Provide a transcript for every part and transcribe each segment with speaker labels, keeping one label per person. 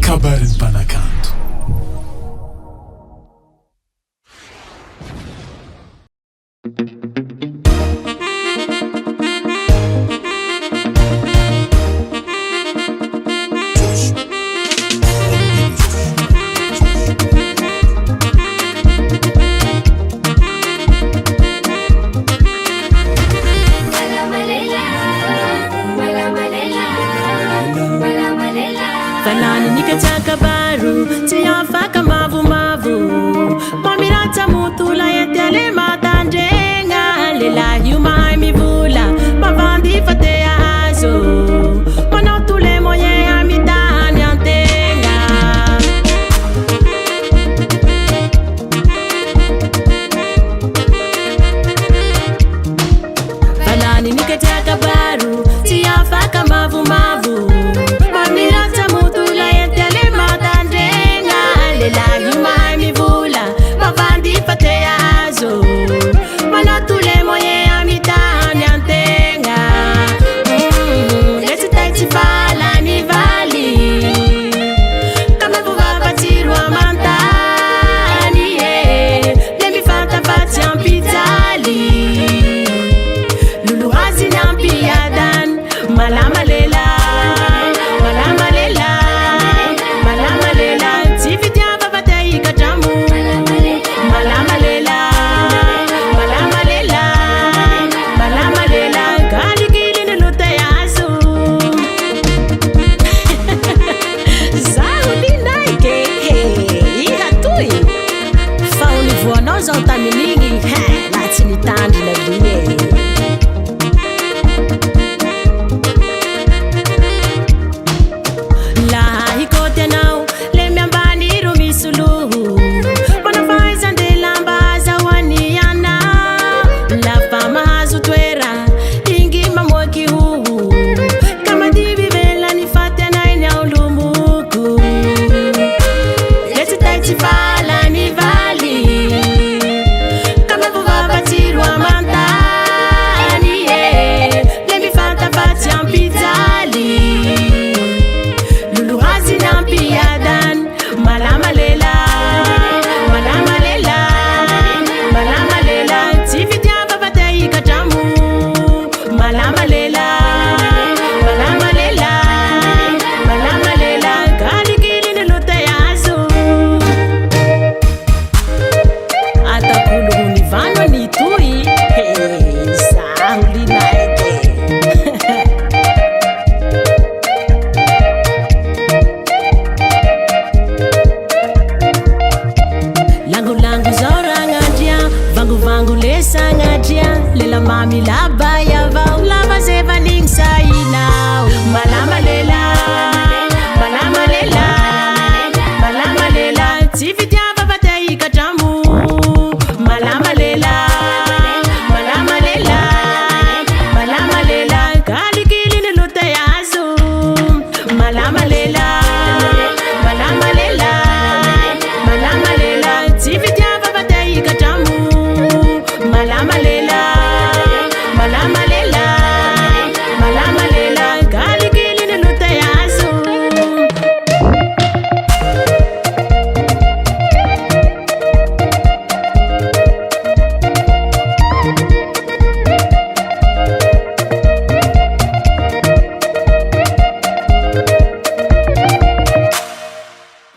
Speaker 1: kabarin'ny mpanakanto.
Speaker 2: Falani nikachaka baru tiafaka mavu mamirata mutula yetele matanjenga lela yuma mivula mavandi fate azo manotule moye amitani antenga Falani nikachaka baru tiafaka mavu mamirata mutula yetele matanjenga lela yuma mivula mavandi fate azo manotule moye amitani antenga Leti taiti fala ni vali kama vuva batirwa mantani Lemi fata fati ampitali Lulu hazi nampi adan malama lela Utaminingi latini tandi na dunia la hikote nao lemiambani rumisuluhu panafaiza ndelambaza waniana la fama hazutwera ingi mamweki huu kama divi vela nifate na ina ulumuku leti taiti fala ni vali Vangu lesa ngadia lela mami laba ya va lava zeva ning saina malama lela TV diava batei katamu malama lela kali kili ni lote yazo malama lela TV diava batei katamu malama lela kali kili ni luta yazo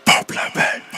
Speaker 1: Pop la belle.